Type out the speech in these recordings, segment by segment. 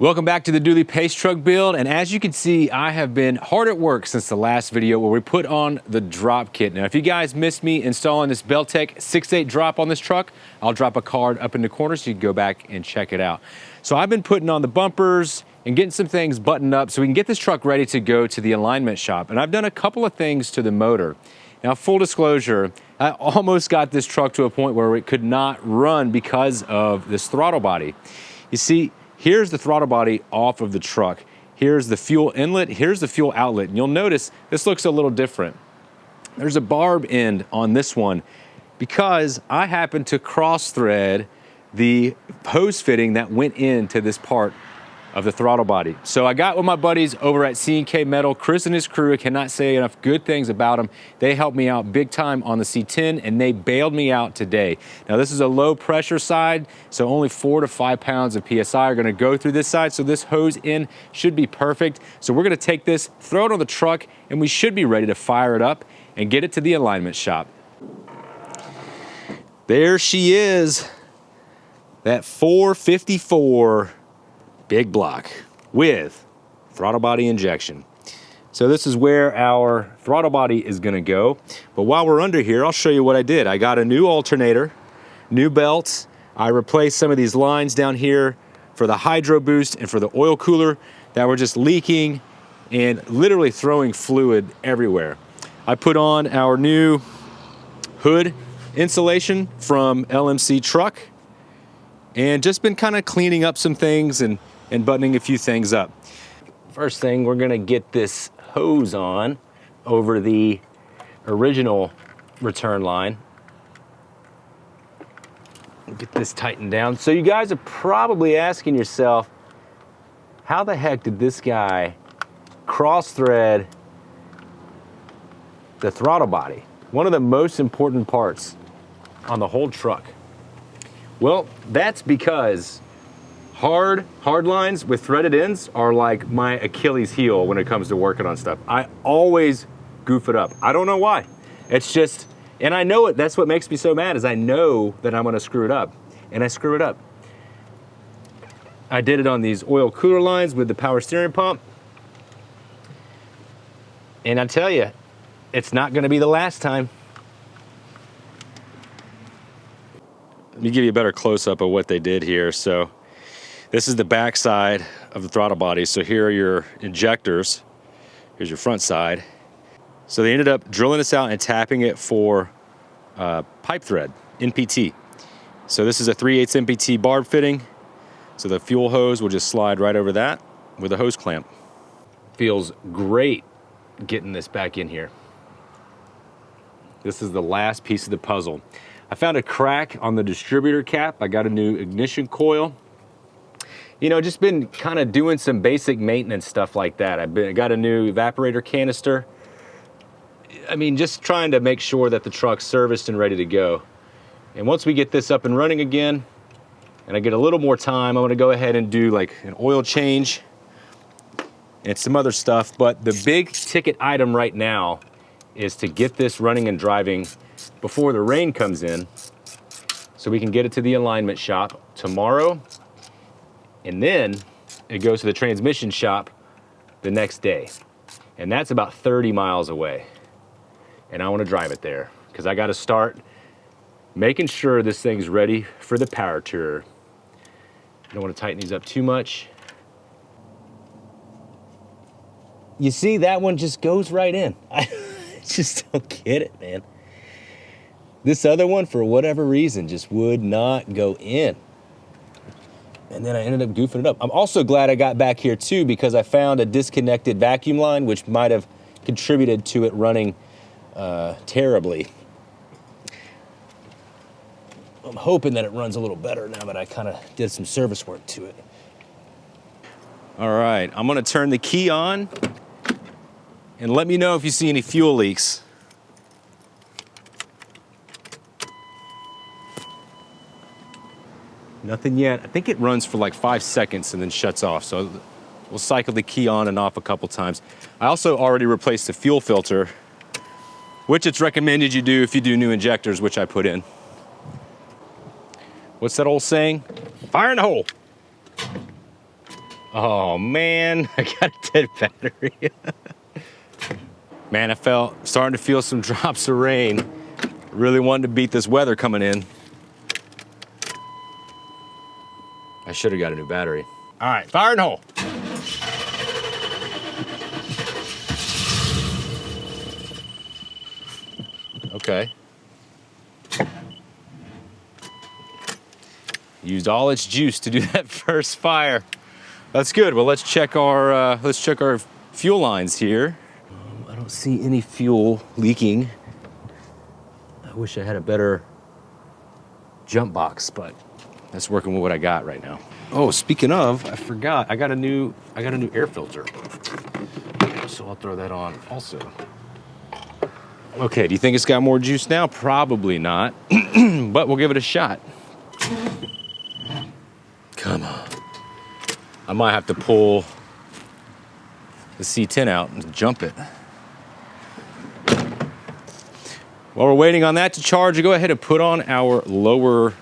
Welcome back to the dually pace truck build, and as you can see, I have been hard at work since the last video where we put on the drop kit. Now, if you guys missed me installing this Beltec 6.8 drop on this truck, I'll drop a card up in the corner so you can go back and check it out. So I've been putting on the bumpers and getting some things buttoned up so we can get this truck ready to go to the alignment shop. And I've done a couple of things to the motor. Now, full disclosure, I almost got this truck to a point where it could not run because of this throttle body. You see, here's the throttle body off of the truck. Here's the fuel inlet, here's the fuel outlet. And you'll notice this looks a little different. There's a barb end on this one because I happened to cross thread the hose fitting that went into this part of the throttle body. So I got with my buddies over at C&K Metal. Chris and his crew, I cannot say enough good things about them. They helped me out big time on the C10 and they bailed me out today. Now this is a low pressure side, so only 4 to 5 pounds of PSI are gonna go through this side, so this hose in should be perfect. So we're gonna take this, throw it on the truck, and we should be ready to fire it up and get it to the alignment shop. There she is, that 454 big block with throttle body injection. So this is where our throttle body is gonna go. But while we're under here, I'll show you what I did. I got a new alternator, new belts. I replaced some of these lines down here for the hydro boost and for the oil cooler that were just leaking and literally throwing fluid everywhere. I put on our new hood insulation from LMC Truck and just been kind of cleaning up some things and buttoning a few things up. First thing, we're gonna get this hose on over the original return line. Get this tightened down. So you guys are probably asking yourself, how the heck did this guy cross thread the throttle body? One of the most important parts on the whole truck. Well, that's because hard lines with threaded ends are like my Achilles heel when it comes to working on stuff. I always goof it up. I don't know why. It's just, and I know it, that's what makes me so mad is I know that I'm gonna screw it up, and I screw it up. I did it on these oil cooler lines with the power steering pump, and I tell you, it's not gonna be the last time. Let me give you a better close-up of what they did here. So this is the back side of the throttle body. So here are your injectors. Here's your front side. So they ended up drilling this out and tapping it for pipe thread, NPT. So this is a 3/8 NPT barb fitting. So the fuel hose will just slide right over that with a hose clamp. Feels great getting this back in here. This is the last piece of the puzzle. I found a crack on the distributor cap. I got a new ignition coil. You know, just been kind of doing some basic maintenance stuff like that. I got a new evaporator canister. I mean, just trying to make sure that the truck's serviced and ready to go. And once we get this up and running again, and I get a little more time, I'm gonna go ahead and do like an oil change and some other stuff. But the big ticket item right now is to get this running and driving before the rain comes in so we can get it to the alignment shop tomorrow, and then it goes to the transmission shop the next day, and that's about 30 miles away, and I want to drive it there because I got to start making sure this thing's ready for the power tour. I don't want to tighten these up too much. You see, that one just goes right in. I just don't get it, man. This other one, for whatever reason, just would not go in. And then I ended up goofing it up. I'm also glad I got back here too because I found a disconnected vacuum line which might have contributed to it running terribly. I'm hoping that it runs a little better now that I kind of did some service work to it. All right, I'm gonna turn the key on and let me know if you see any fuel leaks. Nothing yet. I think it runs for like 5 seconds and then shuts off. So we'll cycle the key on and off a couple times. I also already replaced the fuel filter, which it's recommended you do if you do new injectors, which I put in. What's that old saying? Fire in the hole. Oh man, I got a dead battery. Man, I starting to feel some drops of rain. Really wanted to beat this weather coming in. I should have got a new battery. All right, fire and hole. Okay. Used all its juice to do that first fire. That's good. Well, let's check our fuel lines here. I don't see any fuel leaking. I wish I had a better jump box, but that's working with what I got right now. Oh, speaking of, I forgot. I got a new air filter. So I'll throw that on also. Okay, do you think it's got more juice now? Probably not, but we'll give it a shot. Come on. I might have to pull the C10 out and jump it. While we're waiting on that to charge, I'll go ahead and put on our lower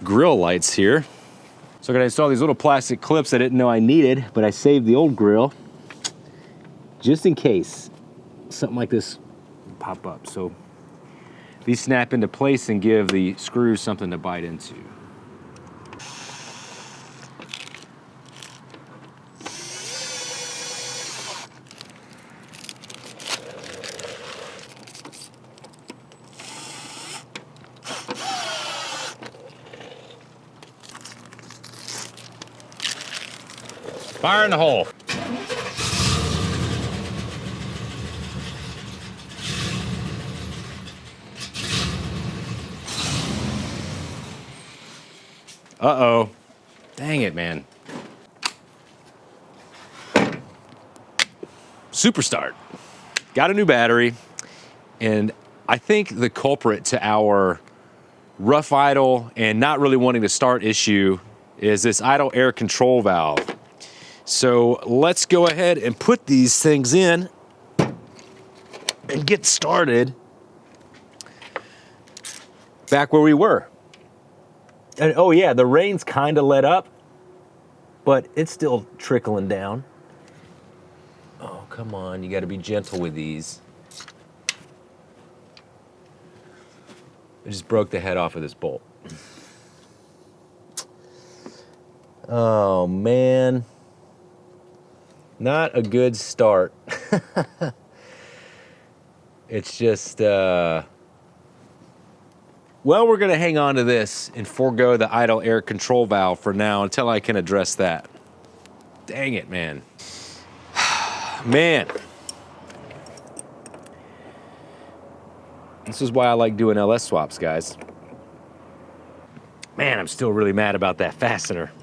grill lights here. So I'm gonna install these little plastic clips I didn't know I needed, but I saved the old grill just in case something like this pop up. So these snap into place and give the screws something to bite into. Fire in the hole. Uh-oh. Dang it, man. Super start. Got a new battery, and I think the culprit to our rough idle and not really wanting to start issue is this idle air control valve. So let's go ahead and put these things in and get started back where we were. And oh yeah, the rain's kind of let up, but it's still trickling down. Oh, come on, you gotta be gentle with these. I just broke the head off of this bolt. Oh man. Not a good start. It's just, well, we're gonna hang on to this and forego the idle air control valve for now until I can address that. Dang it, man. Man. This is why I like doing LS swaps, guys. Man, I'm still really mad about that fastener.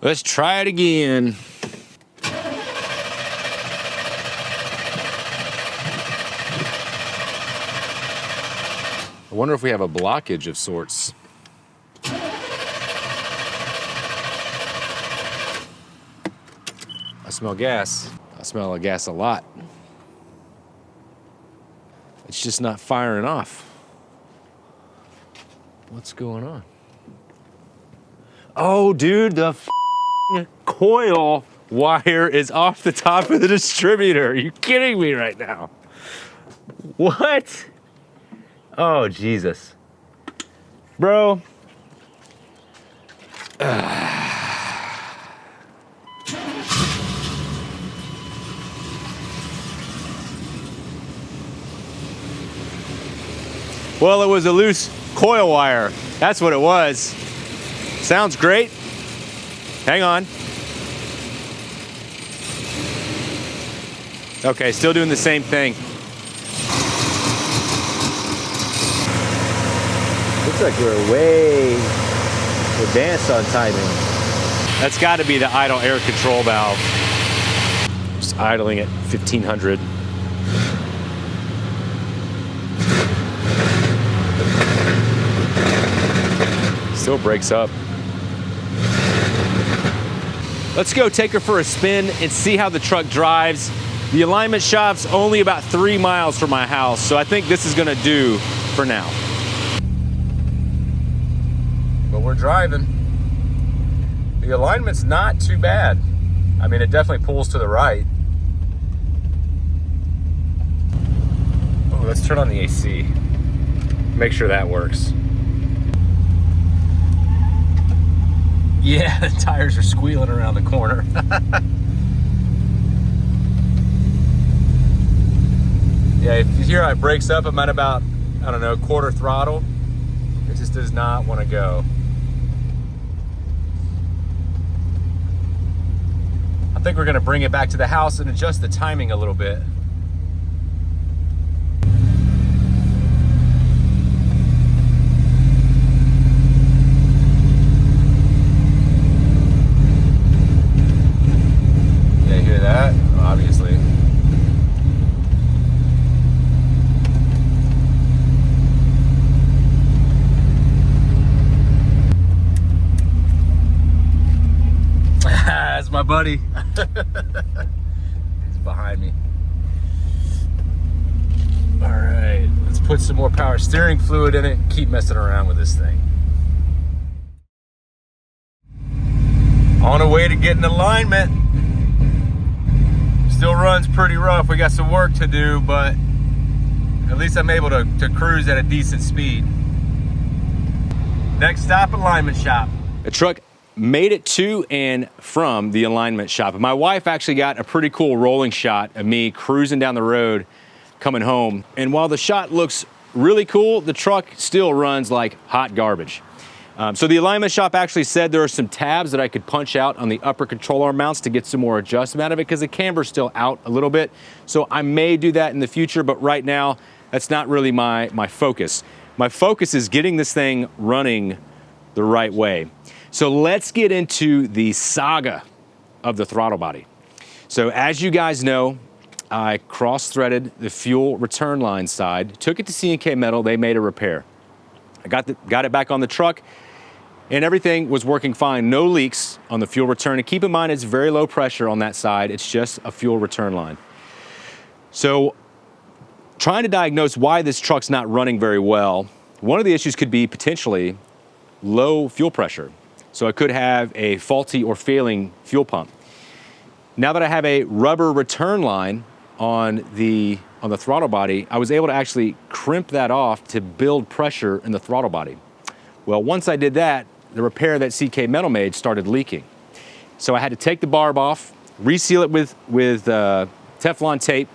Let's try it again. I wonder if we have a blockage of sorts. I smell gas. I smell gas a lot. It's just not firing off. What's going on? Oh, dude, the coil wire is off the top of the distributor. Are you kidding me right now? What? Oh, Jesus. Bro. Well, it was a loose coil wire. That's what it was. Sounds great. Hang on. Okay, still doing the same thing. Looks like we're way advanced on timing. That's got to be the idle air control valve. Just idling at 1500. Still breaks up. Let's go take her for a spin and see how the truck drives. The alignment shop's only about 3 miles from my house, so I think this is gonna do for now. but we're driving. The alignment's not too bad. I mean, it definitely pulls to the right. Oh, let's turn on the AC. Make sure that works. Yeah, the tires are squealing around the corner. Yeah, if you hear how it breaks up, I'm at about, I don't know, quarter throttle. It just does not want to go. I think we're going to bring it back to the house and adjust the timing a little bit. Yeah, you hear that? Obviously. That's my buddy. He's behind me. All right, let's put some more power steering fluid in it and keep messing around with this thing. On the way to getting alignment. Still runs pretty rough. We got some work to do, but at least I'm able to cruise at a decent speed. Next stop, alignment shop. The truck made it to and from the alignment shop. My wife actually got a pretty cool rolling shot of me cruising down the road coming home. And while the shot looks really cool, the truck still runs like hot garbage. So the alignment shop actually said there are some tabs that I could punch out on the upper control arm mounts to get some more adjustment out of it because the camber's still out a little bit. So I may do that in the future, but right now, that's not really my focus. My focus is getting this thing running the right way. So let's get into the saga of the throttle body. So as you guys know, I cross-threaded the fuel return line side, took it to C&K Metal, they made a repair. I got it back on the truck, and everything was working fine. No leaks on the fuel return. And keep in mind, it's very low pressure on that side. It's just a fuel return line. So trying to diagnose why this truck's not running very well, one of the issues could be potentially low fuel pressure. So I could have a faulty or failing fuel pump. Now that I have a rubber return line on the throttle body, I was able to actually crimp that off to build pressure in the throttle body. Well, once I did that, the repair that CK Metal made started leaking. So I had to take the barb off, reseal it with Teflon tape,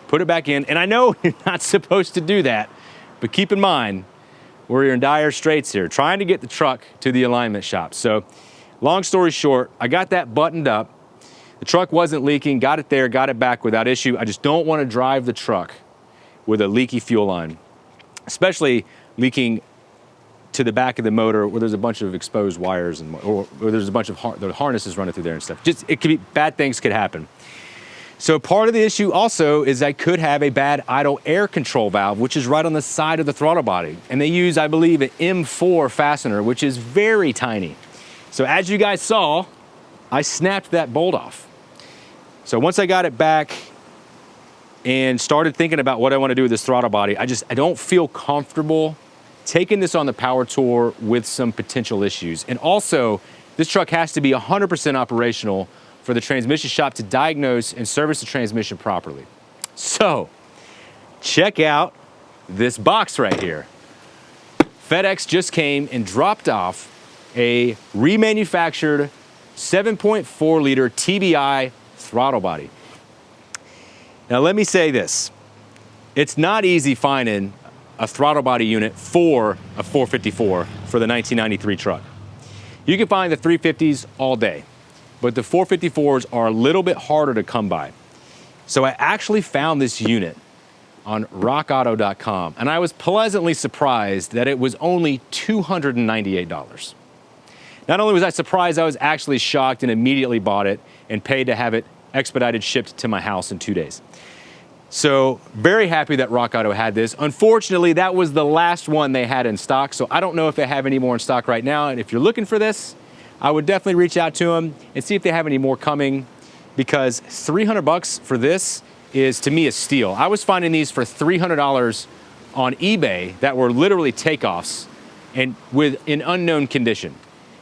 put it back in. And I know you're not supposed to do that, but keep in mind, we're in dire straits here, trying to get the truck to the alignment shop. So long story short, I got that buttoned up. The truck wasn't leaking, got it there, got it back without issue. I just don't want to drive the truck with a leaky fuel line, especially leaking to the back of the motor where there's a bunch of exposed wires or there's a bunch of the harnesses running through there and stuff. Just, it could be, bad things could happen. So part of the issue also is I could have a bad idle air control valve, which is right on the side of the throttle body. And they use, I believe, an M4 fastener, which is very tiny. So as you guys saw, I snapped that bolt off. So once I got it back and started thinking about what I want to do with this throttle body, I don't feel comfortable taking this on the power tour with some potential issues. And also, this truck has to be 100% operational for the transmission shop to diagnose and service the transmission properly. So, check out this box right here. FedEx just came and dropped off a remanufactured 7.4 liter TBI throttle body. Now let me say this, it's not easy finding a throttle body unit for a 454 for the 1993 truck. You can find the 350s all day, but the 454s are a little bit harder to come by. So I actually found this unit on rockauto.com, and I was pleasantly surprised that it was only $298. Not only was I surprised, I was actually shocked and immediately bought it and paid to have it expedited shipped to my house in 2 days. So very happy that Rock Auto had this. Unfortunately, that was the last one they had in stock, so I don't know if they have any more in stock right now. And if you're looking for this, I would definitely reach out to them and see if they have any more coming, because $300 for this is, to me, a steal. I was finding these for $300 on eBay that were literally takeoffs, and in unknown condition.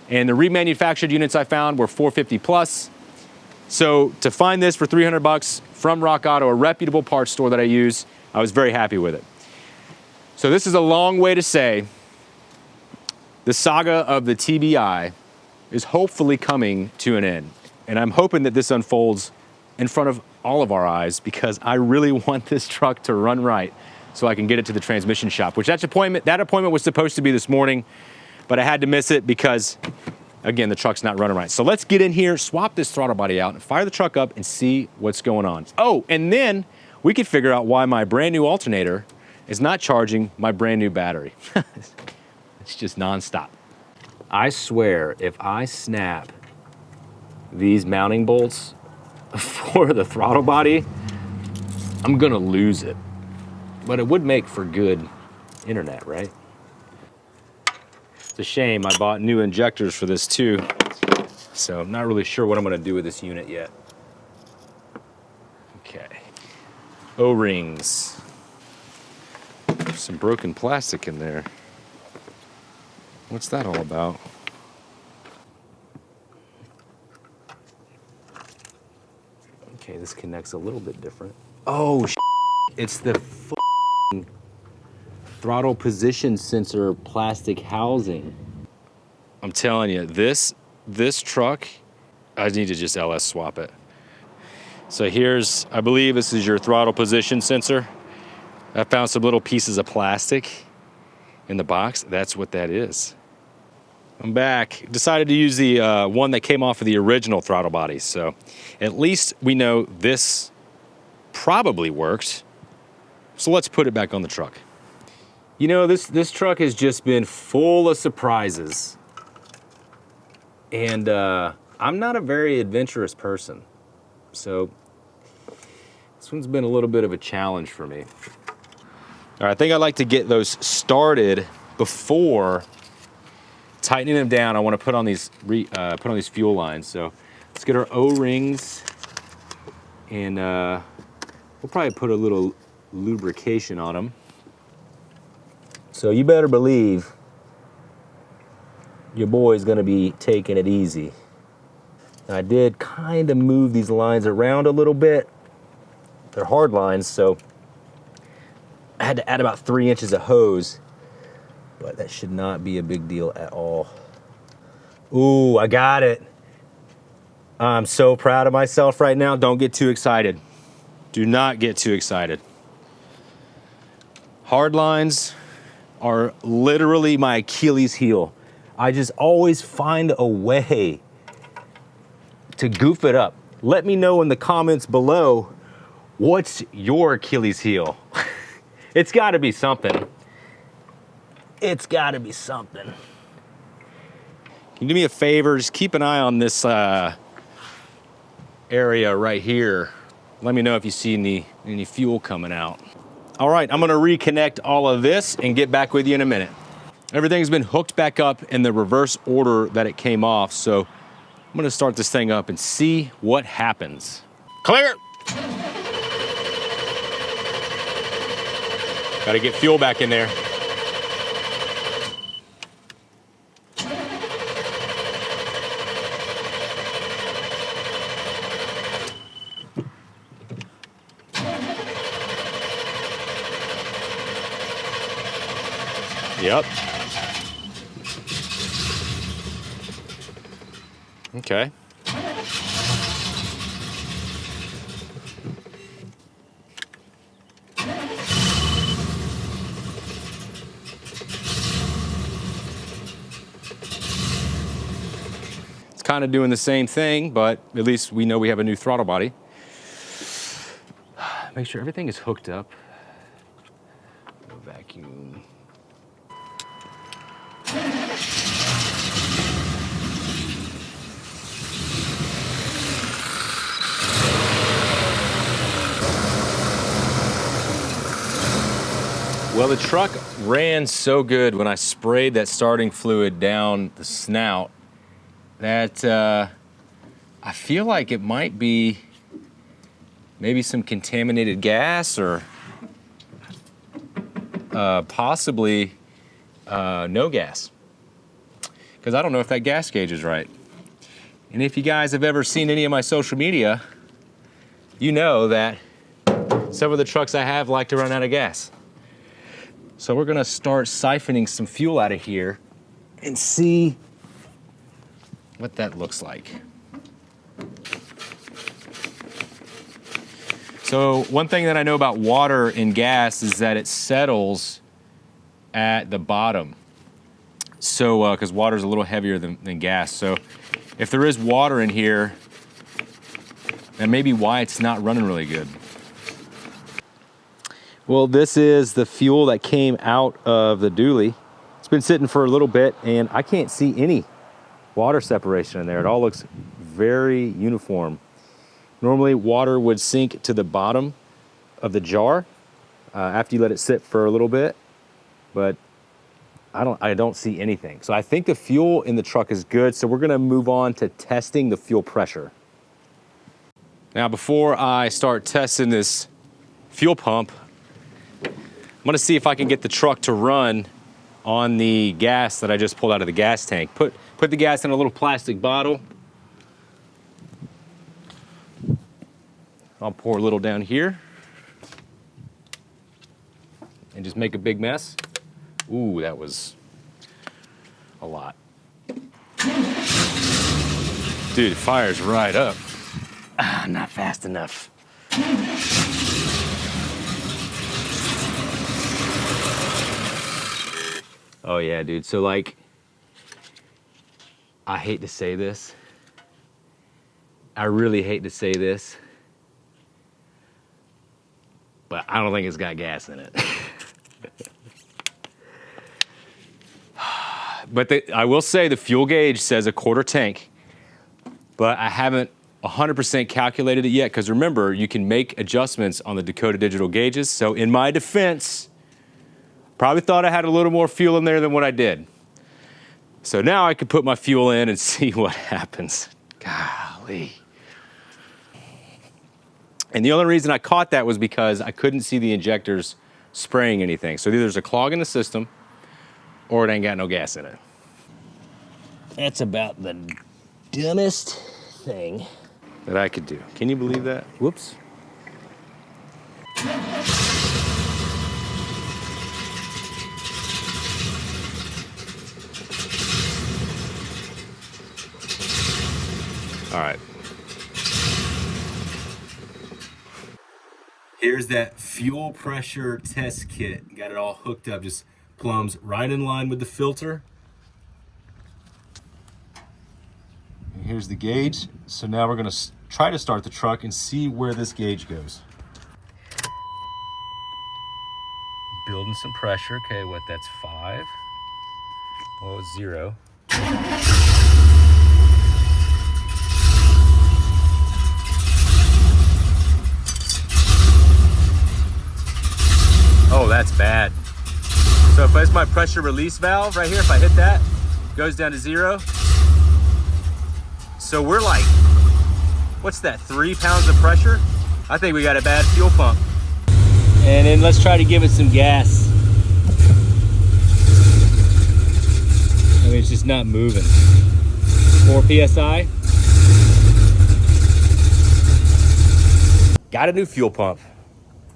And the remanufactured units I found were $450 plus. So to find this for 300 bucks from Rock Auto, a reputable parts store that I use, I was very happy with it. So this is a long way to say the saga of the TBI is hopefully coming to an end. And I'm hoping that this unfolds in front of all of our eyes, because I really want this truck to run right so I can get it to the transmission shop, which that appointment was supposed to be this morning, but I had to miss it because, again, the truck's not running right. So let's get in here, swap this throttle body out, and fire the truck up and see what's going on. Oh, and then we could figure out why my brand new alternator is not charging my brand new battery. It's just nonstop. I swear, if I snap these mounting bolts for the throttle body, I'm gonna lose it. But it would make for good internet, right? It's a shame I bought new injectors for this too, so I'm not really sure what I'm gonna do with this unit yet. Okay. O-rings. Some broken plastic in there. What's that all about? Okay, this connects a little bit different. Oh, it's the throttle position sensor plastic housing. I'm telling you, this truck, I need to just LS swap it. So here's, I believe this is your throttle position sensor. I found some little pieces of plastic in the box. That's what that is. I'm back. Decided to use the one that came off of the original throttle body. So at least we know this probably worked. So let's put it back on the truck. You know, this truck has just been full of surprises. And I'm not a very adventurous person. So this one's been a little bit of a challenge for me. All right, I think I'd like to get those started before tightening them down. I want to put on these fuel lines. So let's get our O-rings, and we'll probably put a little lubrication on them. So you better believe your boy's going to be taking it easy. I did kind of move these lines around a little bit. They're hard lines, so I had to add about 3 inches of hose, but that should not be a big deal at all. Ooh, I got it. I'm so proud of myself right now. Don't get too excited. Do not get too excited. Hard lines are literally my Achilles heel. I just always find a way to goof it up. Let me know in the comments below, what's your Achilles heel? It's gotta be something. It's gotta be something. Can you do me a favor? Just keep an eye on this area right here. Let me know if you see any fuel coming out. All right, I'm gonna reconnect all of this and get back with you in a minute. Everything's been hooked back up in the reverse order that it came off, so I'm gonna start this thing up and see what happens. Clear! Gotta get fuel back in there. Yep. Okay. It's kind of doing the same thing, but at least we know we have a new throttle body. Make sure everything is hooked up. No vacuum. Well, the truck ran so good when I sprayed that starting fluid down the snout that I feel like it might be maybe some contaminated gas or possibly no gas. Because I don't know if that gas gauge is right. And if you guys have ever seen any of my social media, you know that some of the trucks I have like to run out of gas. So we're gonna start siphoning some fuel out of here and see what that looks like. So one thing that I know about water and gas is that it settles at the bottom. So, because water is a little heavier than gas. So if there is water in here, that may be why it's not running really good. Well, this is the fuel that came out of the dually. It's been sitting for a little bit and I can't see any water separation in there. It all looks very uniform. Normally water would sink to the bottom of the jar after you let it sit for a little bit, but I don't see anything. So I think the fuel in the truck is good. So we're gonna move on to testing the fuel pressure. Now, before I start testing this fuel pump, I'm gonna see if I can get the truck to run on the gas that I just pulled out of the gas tank. Put the gas in a little plastic bottle. I'll pour a little down here and just make a big mess. Ooh, that was a lot. Dude, it fires right up. Ah, not fast enough. Oh yeah, dude. So like, I hate to say this. I really hate to say this, but I don't think it's got gas in it. But I will say the fuel gauge says a quarter tank, but I haven't 100% calculated it yet, because remember, you can make adjustments on the Dakota digital gauges. So in my defense, probably thought I had a little more fuel in there than what I did. So now I can put my fuel in and see what happens. Golly. And the only reason I caught that was because I couldn't see the injectors spraying anything. So either there's a clog in the system or it ain't got no gas in it. That's about the dumbest thing that I could do. Can you believe that? Whoops. All right. Here's that fuel pressure test kit. Got it all hooked up, just plumbs right in line with the filter. And here's the gauge. So now we're gonna try to start the truck and see where this gauge goes. Building some pressure. Okay, what, that's 5. Well, it's 0. Oh, that's bad. So if that's my pressure release valve right here, if I hit that, it goes down to 0. So we're like, what's that, 3 pounds of pressure? I think we got a bad fuel pump. And then let's try to give it some gas. I mean, it's just not moving. 4 PSI. Got a new fuel pump.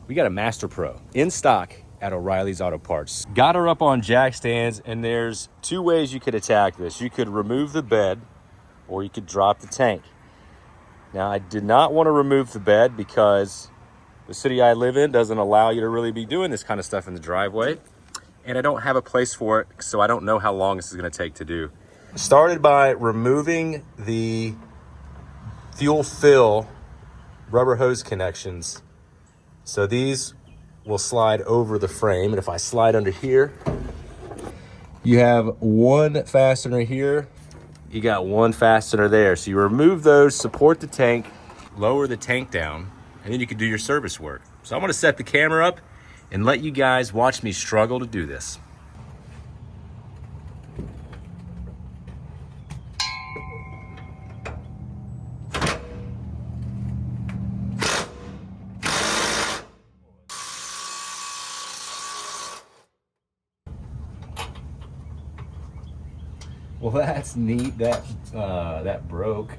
We got a Master Pro in stock at O'Reilly's Auto Parts. Got her up on jack stands, and there's 2 ways you could attack this. You could remove the bed, or you could drop the tank. Now, I did not want to remove the bed because the city I live in doesn't allow you to really be doing this kind of stuff in the driveway. And I don't have a place for it, so I don't know how long this is gonna take to do. Started by removing the fuel fill rubber hose connections. So these will slide over the frame. And if I slide under here, you have 1 fastener here. You got 1 fastener there. So you remove those, support the tank, lower the tank down, and then you can do your service work. So I'm gonna set the camera up and let you guys watch me struggle to do this. Well, that's neat. That that broke.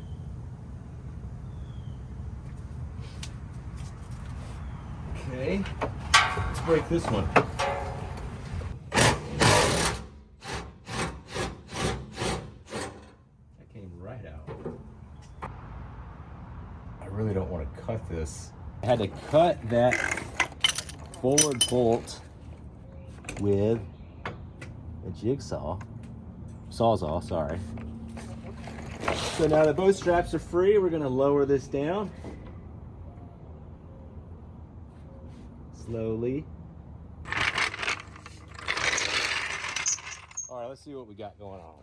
Okay, let's break this one. That came right out. I really don't want to cut this. I had to cut that forward bolt with a jigsaw. Sawzall, sorry. So now that both straps are free, we're going to lower this down. Slowly. All right, let's see what we got going on.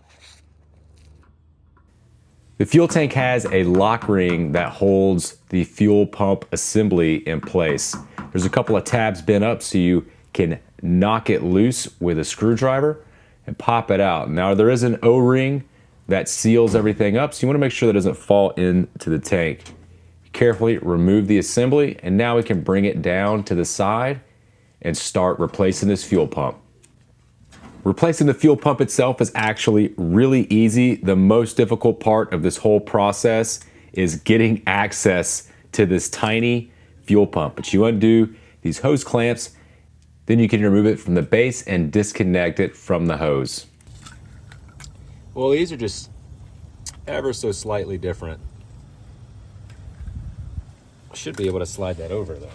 The fuel tank has a lock ring that holds the fuel pump assembly in place. There's a couple of tabs bent up so you can knock it loose with a screwdriver and pop it out. Now there is an O-ring that seals everything up, so you want to make sure that it doesn't fall into the tank. Carefully remove the assembly, and now we can bring it down to the side and start replacing this fuel pump. Replacing the fuel pump itself is actually really easy. The most difficult part of this whole process is getting access to this tiny fuel pump. But you undo these hose clamps, then you can remove it from the base and disconnect it from the hose. Well, these are just ever so slightly different. I should be able to slide that over though.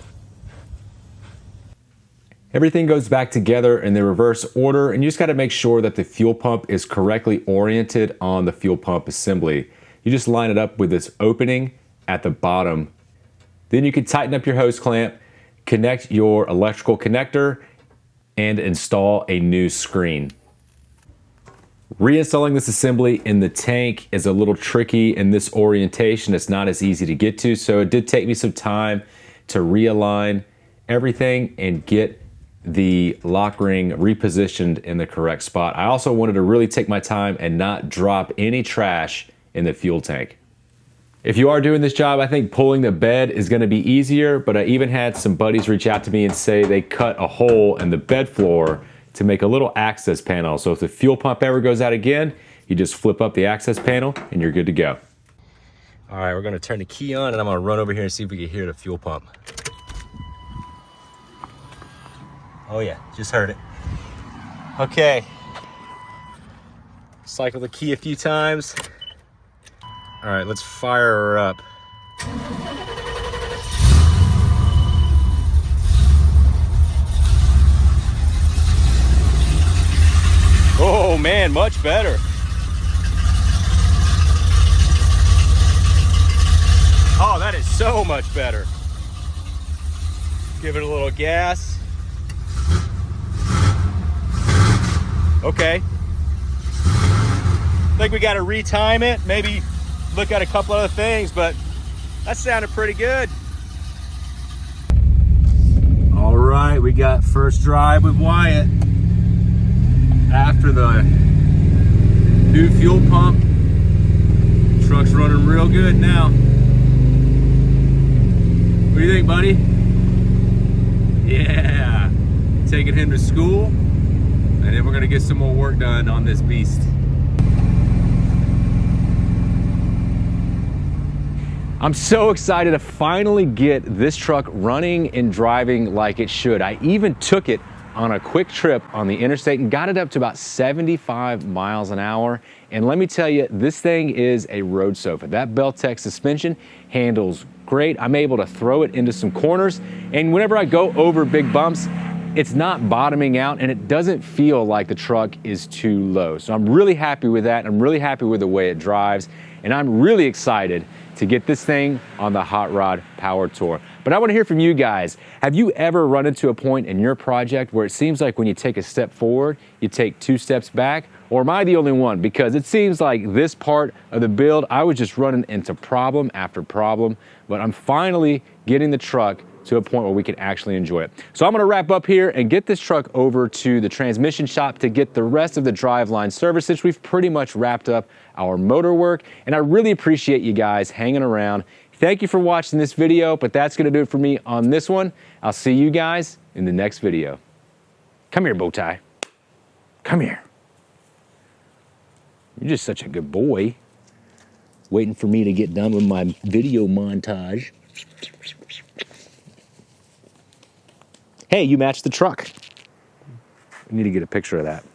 Everything goes back together in the reverse order, and you just got to make sure that the fuel pump is correctly oriented on the fuel pump assembly. You just line it up with this opening at the bottom. Then you can tighten up your hose clamp, connect your electrical connector, and install a new screen. Reinstalling this assembly in the tank is a little tricky in this orientation. It's not as easy to get to, so it did take me some time to realign everything and get the lock ring repositioned in the correct spot. I also wanted to really take my time and not drop any trash in the fuel tank. If you are doing this job, I think pulling the bed is going to be easier, but I even had some buddies reach out to me and say they cut a hole in the bed floor to make a little access panel. So if the fuel pump ever goes out again, you just flip up the access panel and you're good to go. All right, we're going to turn the key on and I'm going to run over here and see if we can hear the fuel pump. Oh yeah, just heard it. Okay. Cycle the key a few times. All right, let's fire her up. Oh man, much better. Oh, that is so much better. Give it a little gas. Okay. I think we got to retime it, maybe look at a couple other things, but that sounded pretty good. All right, we got first drive with Wyatt after the new fuel pump. Truck's running real good now. What do you think, buddy? Yeah, taking him to school, and then we're gonna get some more work done on this beast. I'm so excited to finally get this truck running and driving like it should. I even took it on a quick trip on the interstate and got it up to about 75 miles an hour. And let me tell you, this thing is a road sofa. That Beltec suspension handles great. I'm able to throw it into some corners, and whenever I go over big bumps, it's not bottoming out and it doesn't feel like the truck is too low. So I'm really happy with that. I'm really happy with the way it drives, and I'm really excited to get this thing on the Hot Rod Power Tour. But I want to hear from you guys. Have you ever run into a point in your project where it seems like when you take a step forward, you take 2 steps back? Or am I the only one? Because it seems like this part of the build, I was just running into problem after problem, but I'm finally getting the truck to a point where we can actually enjoy it. So I'm gonna wrap up here and get this truck over to the transmission shop to get the rest of the driveline service, since we've pretty much wrapped up our motor work. And I really appreciate you guys hanging around. Thank you for watching this video, but that's gonna do it for me on this one. I'll see you guys in the next video. Come here, Bowtie. Come here. You're just such a good boy. Waiting for me to get done with my video montage. Hey, you matched the truck. I need to get a picture of that.